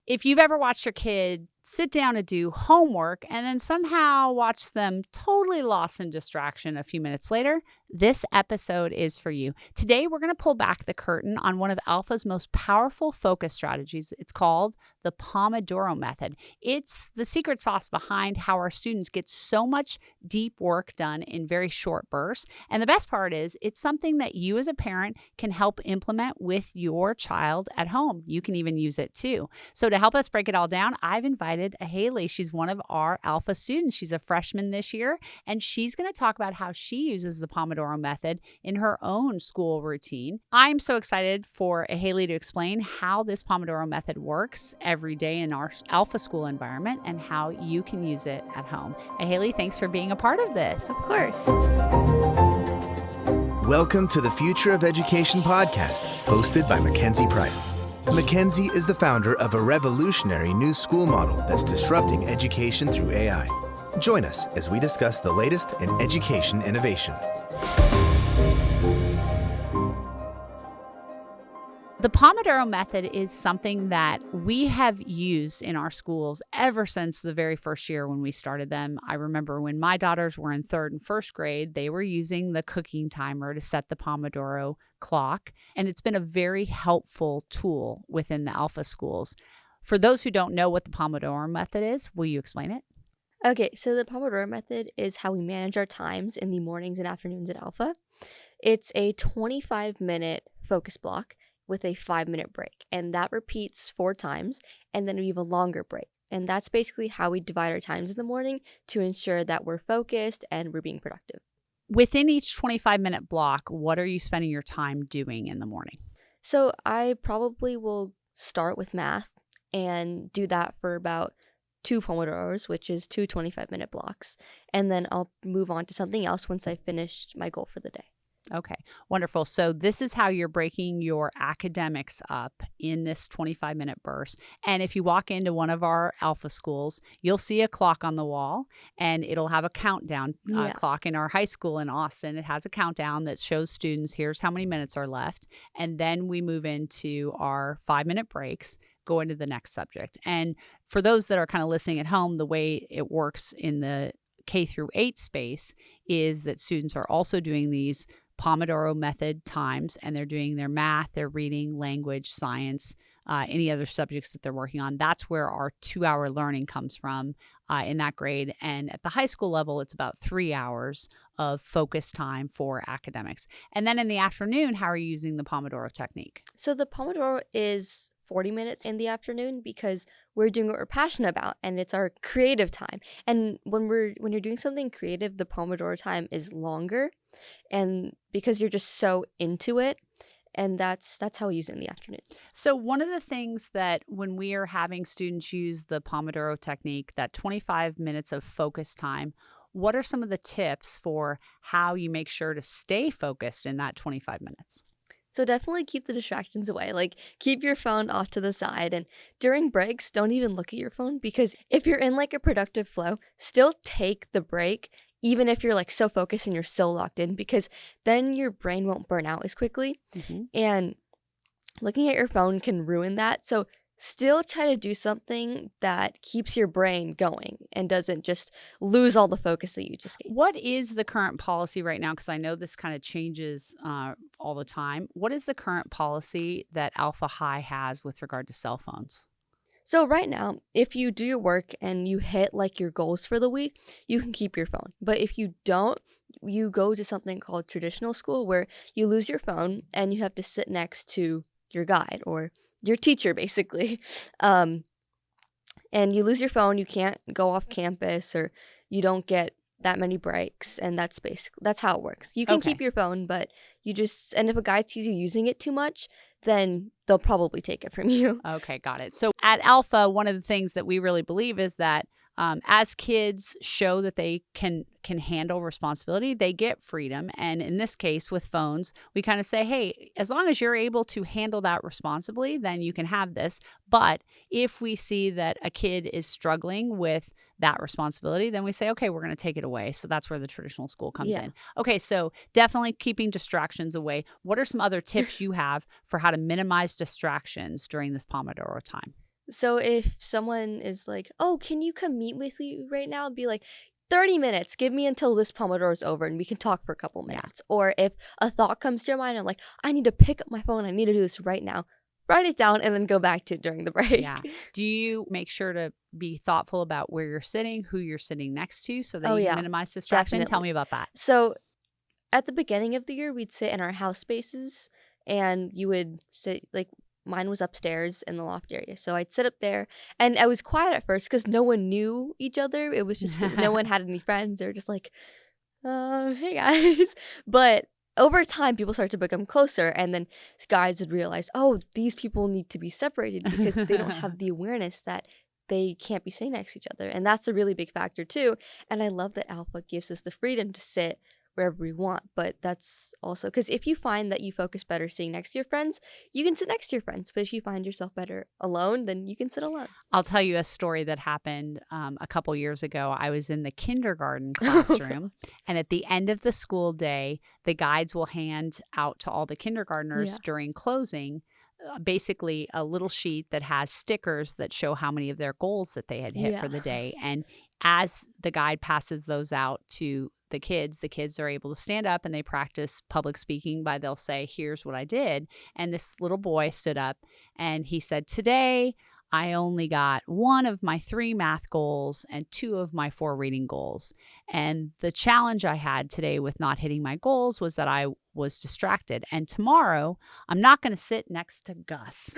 If you've ever watched your kid sit down to do homework and then somehow watch them totally lost in distraction a few minutes later, this episode is for you. Today, we're going to pull back the curtain on one of Alpha's most powerful focus strategies. It's called the Pomodoro method. It's the secret sauce behind how our students get so much deep work done in very short bursts. And the best part is it's something that you as a parent can help implement with your child at home. You can even use it too. So to help us break it all down, I've invited Aheli. She's one of our Alpha students. She's a freshman this year, and she's going to talk about how she uses the Pomodoro method in her own school routine. I'm so excited for Aheli to explain how this Pomodoro method works every day in our Alpha school environment and how you can use it at home. Aheli, thanks for being a part of this. Of course. Welcome to the Future of Education podcast, hosted by MacKenzie Price. MacKenzie is the founder of a revolutionary new school model that's disrupting education through AI. Join us as we discuss the latest in education innovation. The Pomodoro method is something that we have used in our schools ever since the very first year when we started them. I remember when my daughters were in third and first grade, they were using the cooking timer to set the Pomodoro clock, and it's been a very helpful tool within the Alpha schools. For those who don't know what the Pomodoro method is, will you explain it? Okay, so the Pomodoro method is how we manage our times in the mornings and afternoons at Alpha. It's a 25-minute focus block with a 5-minute break, and that repeats 4 times, and then we have a longer break. And that's basically how we divide our times in the morning to ensure that we're focused and we're being productive. Within each 25-minute block, what are you spending your time doing in the morning? So I probably will start with math and do that for about 2 Pomodoros, which is 2 25-minute blocks. And then I'll move on to something else once I've finished my goal for the day. Okay, wonderful. So this is how you're breaking your academics up in this 25-minute burst. And if you walk into one of our Alpha schools, you'll see a clock on the wall, and it'll have a countdown clock. In our high school in Austin, it has a countdown that shows students, here's how many minutes are left. And then we move into our 5-minute breaks, go into the next subject. And for those that are kind of listening at home, the way it works in the K through 8 space is that students are also doing these Pomodoro method times, and they're doing their math, their reading, language, science, any other subjects that they're working on. That's where our 2-hour learning comes from in that grade. And at the high school level, it's about 3 hours of focus time for academics. And then in the afternoon, how are you using the Pomodoro technique? So the Pomodoro is 40 minutes in the afternoon because we're doing what we're passionate about, and it's our creative time. And when you're doing something creative, the Pomodoro time is longer, and because you're just so into it, and that's how we use it in the afternoons. So one of the things that when we are having students use the Pomodoro technique, that 25 minutes of focus time, what are some of the tips for how you make sure to stay focused in that 25 minutes? So definitely keep the distractions away. Like, keep your phone off to the side, and during breaks, don't even look at your phone, because if you're in like a productive flow, still take the break, even if you're like so focused and you're so locked in, because then your brain won't burn out as quickly. And looking at your phone can ruin that. So still try to do something that keeps your brain going and doesn't just lose all the focus that you just gave. What is the current policy right now? Because I know this kind of changes all the time. What is the current policy that Alpha High has with regard to cell phones? So right now, if you do your work and you hit like your goals for the week, you can keep your phone. But if you don't, you go to something called traditional school, where you lose your phone and you have to sit next to your guide or your teacher, basically. And you lose your phone, you can't go off campus, or you don't get that many breaks, and that's how it works. You can keep your phone, but and if a guy sees you using it too much, then they'll probably take it from you. Okay, got it. So at Alpha, one of the things that we really believe is that as kids show that they can handle responsibility, they get freedom. And in this case, with phones, we kind of say, hey, as long as you're able to handle that responsibly, then you can have this. But if we see that a kid is struggling with that responsibility, then we say, okay, we're going to take it away. So that's where the traditional school comes in. Okay, so definitely keeping distractions away. What are some other tips you have for how to minimize distractions during this Pomodoro time? So if someone is like, oh, can you come meet with me right now? Be like, 30 minutes. Give me until this Pomodoro is over and we can talk for a couple minutes. Or if a thought comes to your mind, I'm like, I need to pick up my phone. I need to do this right now. Write it down and then go back to it during the break. Yeah. Do you make sure to be thoughtful about where you're sitting, who you're sitting next to so that you can minimize distraction? Definitely. Tell me about that. So at the beginning of the year, we'd sit in our house spaces and you would sit, like, mine was upstairs in the loft area. So I'd sit up there and I was quiet at first because no one knew each other. It was just, no one had any friends. They were just like, hey guys. But over time, people started to become closer, and then guys would realize, oh, these people need to be separated because they don't have the awareness that they can't be sitting next to each other. And that's a really big factor too. And I love that Alpha gives us the freedom to sit wherever we want. But that's also because if you find that you focus better sitting next to your friends, you can sit next to your friends. But if you find yourself better alone, then you can sit alone. I'll tell you a story that happened a couple years ago. I was in the kindergarten classroom, and at the end of the school day, the guides will hand out to all the kindergartners during closing basically a little sheet that has stickers that show how many of their goals that they had hit for the day. And as the guide passes those out to the kids are able to stand up and they practice public speaking by they'll say, here's what I did. And this little boy stood up and he said, today I only got 1 of my 3 math goals and 2 of my 4 reading goals. And the challenge I had today with not hitting my goals was that I was distracted. And tomorrow I'm not going to sit next to Gus.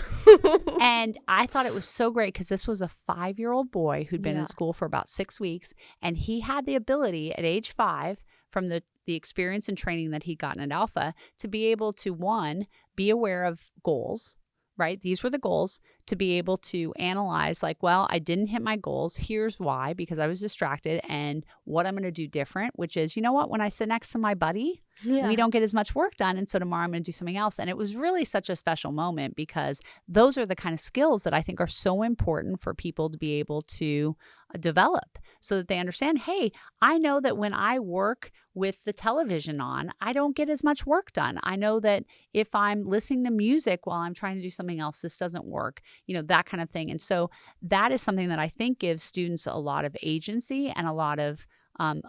And I thought it was so great because this was a 5-year-old boy who'd been in school for about 6 weeks. And he had the ability at age 5 from the experience and training that he'd gotten at Alpha to be able to, 1, be aware of goals. Right? These were the goals, to be able to analyze like, well, I didn't hit my goals. Here's why, because I was distracted, and what I'm going to do different, which is, you know what, when I sit next to my buddy, we don't get as much work done. And so tomorrow I'm going to do something else. And it was really such a special moment because those are the kind of skills that I think are so important for people to be able to develop so that they understand, hey, I know that when I work with the television on, I don't get as much work done. I know that if I'm listening to music while I'm trying to do something else, this doesn't work, you know, that kind of thing. And so that is something that I think gives students a lot of agency and a lot of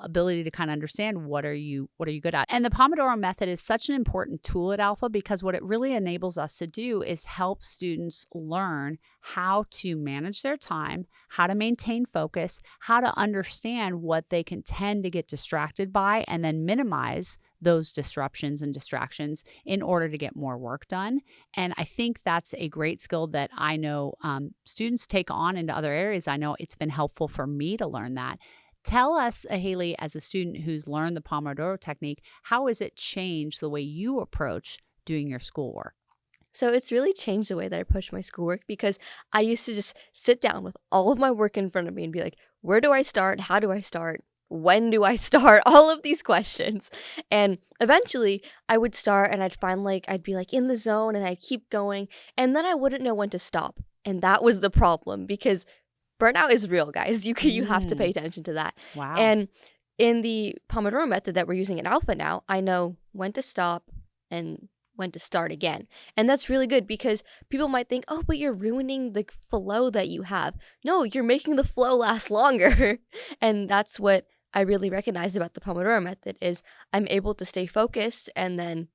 ability to kind of understand what are you good at. And the Pomodoro method is such an important tool at Alpha because what it really enables us to do is help students learn how to manage their time, how to maintain focus, how to understand what they can tend to get distracted by, and then minimize those disruptions and distractions in order to get more work done. And I think that's a great skill that I know students take on into other areas. I know it's been helpful for me to learn that. Tell us, Aheli, as a student who's learned the Pomodoro technique, how has it changed the way you approach doing your schoolwork? So it's really changed the way that I approach my schoolwork because I used to just sit down with all of my work in front of me and be like, where do I start? How do I start? When do I start? All of these questions. And eventually I would start and I'd find I'd be in the zone and I'd keep going. And then I wouldn't know when to stop. And that was the problem because burnout is real, guys. You have to pay attention to that. Wow. And in the Pomodoro method that we're using in Alpha now, I know when to stop and when to start again. And that's really good because people might think, oh, but you're ruining the flow that you have. No, you're making the flow last longer. And that's what I really recognize about the Pomodoro method is I'm able to stay focused and then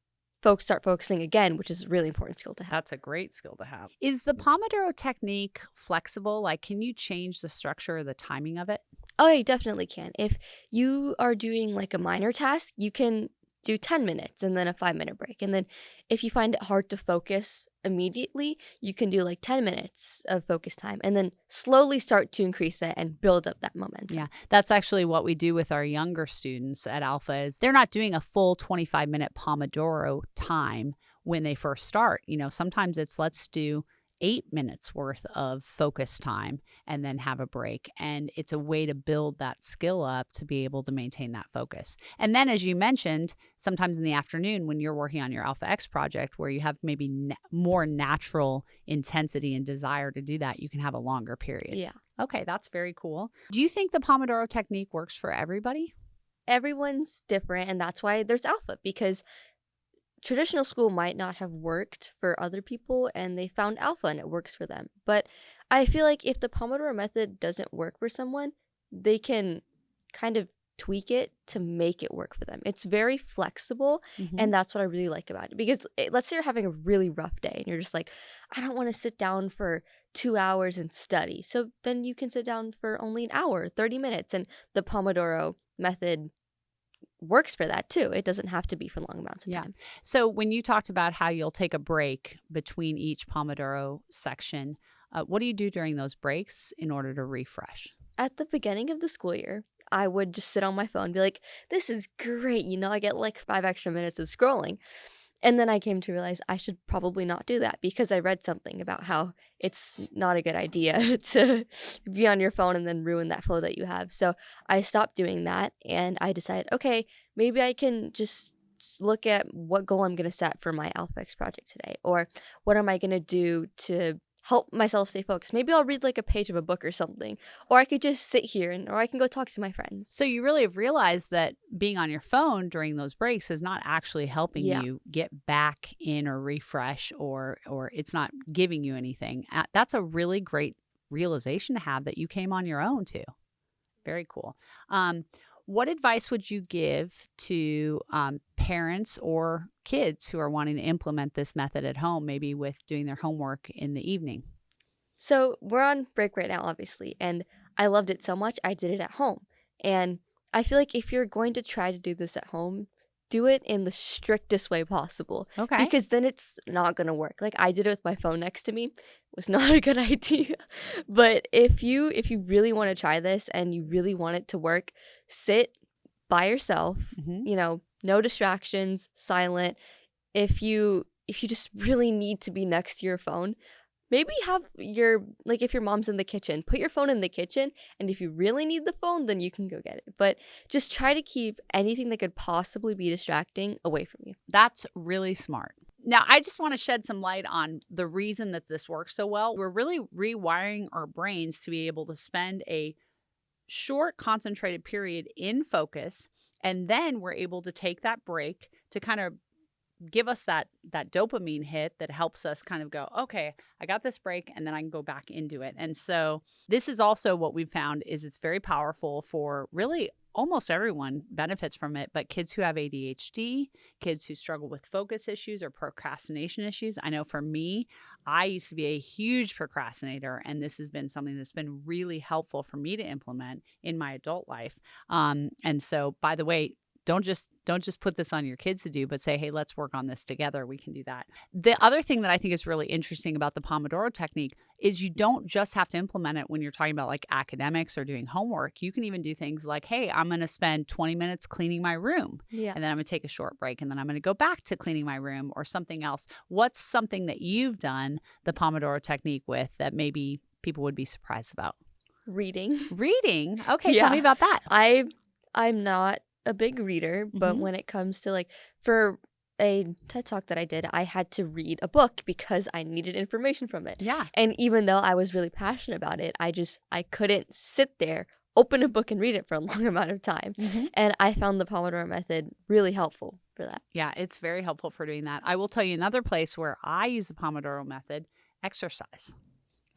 folks start focusing again, which is a really important skill to have. That's a great skill to have. Is the Pomodoro technique flexible? Can you change the structure or the timing of it? Oh, you definitely can. If you are doing a minor task, you can do 10 minutes and then a 5-minute break. And then if you find it hard to focus immediately, you can do 10 minutes of focus time and then slowly start to increase it and build up that momentum. Yeah, that's actually what we do with our younger students at Alpha is they're not doing a full 25-minute Pomodoro time when they first start. You know, sometimes it's let's do 8 minutes worth of focus time and then have a break. And it's a way to build that skill up to be able to maintain that focus. And then, as you mentioned, sometimes in the afternoon when you're working on your Alpha X project where you have maybe more natural intensity and desire to do that, you can have a longer period. Yeah. Okay, that's very cool. Do you think the Pomodoro technique works for everybody? Everyone's different, and that's why there's Alpha, because traditional school might not have worked for other people and they found alpha and it works for them. But I feel like if the Pomodoro method doesn't work for someone, they can kind of tweak it to make it work for them. It's very flexible, and that's what I really like about it. Because let's say you're having a really rough day and you're just like, I don't want to sit down for 2 hours and study. So then you can sit down for only an hour, 30 minutes, and the Pomodoro method works for that too. It doesn't have to be for long amounts of time. So when you talked about how you'll take a break between each Pomodoro section, what do you do during those breaks in order to refresh? At the beginning of the school year, I would just sit on my phone and be like, this is great. I get like 5 extra minutes of scrolling. And then I came to realize I should probably not do that because I read something about how it's not a good idea to be on your phone and then ruin that flow that you have. So I stopped doing that and I decided, okay, maybe I can just look at what goal I'm going to set for my AlphaX project today, or what am I going to do to help myself stay focused. Maybe I'll read like a page of a book or something, or I could just sit here or I can go talk to my friends. So you really have realized that being on your phone during those breaks is not actually helping you get back in or refresh, or it's not giving you anything. That's a really great realization to have, that you came on your own too. Very cool. What advice would you give to parents or kids who are wanting to implement this method at home, maybe with doing their homework in the evening? So we're on break right now, obviously, and I loved it so much I did it at home. And I feel like if you're going to try to do this at home, do it in the strictest way possible. Okay. Because then it's not going to work. Like I did it with my phone next to me. It was not a good idea. But if you really want to try this and you really want it to work, sit by yourself, no distractions, silent. If you just really need to be next to your phone, maybe have if your mom's in the kitchen, put your phone in the kitchen, and if you really need the phone, then you can go get it. But just try to keep anything that could possibly be distracting away from you. That's really smart. Now, I just want to shed some light on the reason that this works so well. We're really rewiring our brains to be able to spend a short, concentrated period in focus, and then we're able to take that break to kind of give us that dopamine hit that helps us kind of go, okay, I got this break, and then I can go back into it. And so this is also what we've found is it's very powerful for really almost everyone benefits from it, but kids who have ADHD, kids who struggle with focus issues or procrastination issues. I know for me, I used to be a huge procrastinator, and this has been something that's been really helpful for me to implement in my adult life. And so, by the way, don't just put this on your kids to do, but say, hey, let's work on this together. We can do that. The other thing that I think is really interesting about the Pomodoro technique is you don't just have to implement it when you're talking about like academics or doing homework. You can even do things like, hey, I'm going to spend 20 minutes cleaning my room. Yeah. And then I'm going to take a short break, and then I'm going to go back to cleaning my room or something else. What's something that you've done the Pomodoro technique with that maybe people would be surprised about? Reading. Okay, Tell me about that. I'm not a big reader, but when it comes to for a TED Talk that I did, I had to read a book because I needed information from it. Yeah. And even though I was really passionate about it, I couldn't sit there, open a book and read it for a long amount of time. And I found the Pomodoro method really helpful for that. Yeah, it's very helpful for doing that. I will tell you another place where I use the Pomodoro method, exercise.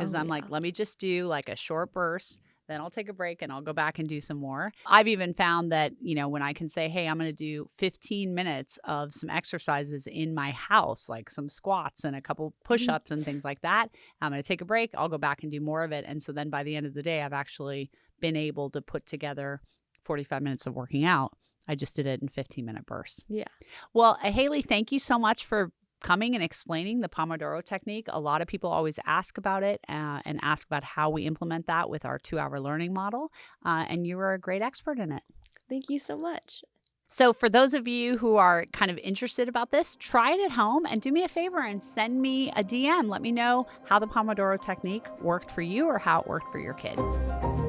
Is I'm like, let me just do like a short burst. Then I'll take a break and I'll go back and do some more. I've even found that, when I can say, hey, I'm going to do 15 minutes of some exercises in my house, like some squats and a couple push-ups and things like that. I'm going to take a break. I'll go back and do more of it. And so then by the end of the day, I've actually been able to put together 45 minutes of working out. I just did it in 15-minute bursts. Yeah. Well, Aheli, thank you so much for coming and explaining the Pomodoro technique. A lot of people always ask about it and ask about how we implement that with our 2-hour learning model. And you are a great expert in it. Thank you so much. So for those of you who are kind of interested about this, try it at home and do me a favor and send me a DM. Let me know how the Pomodoro technique worked for you or how it worked for your kid.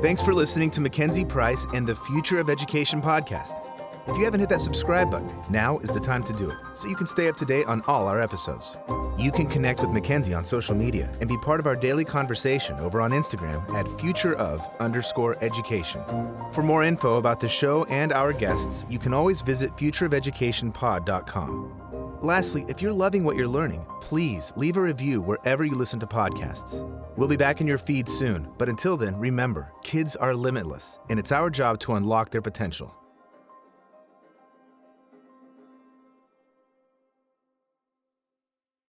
Thanks for listening to MacKenzie Price and the Future of Education podcast. If you haven't hit that subscribe button, now is the time to do it, so you can stay up to date on all our episodes. You can connect with MacKenzie on social media and be part of our daily conversation over on Instagram at futureof_education. For more info about the show and our guests, you can always visit futureofeducationpod.com. Lastly, if you're loving what you're learning, please leave a review wherever you listen to podcasts. We'll be back in your feed soon, but until then, remember, kids are limitless, and it's our job to unlock their potential.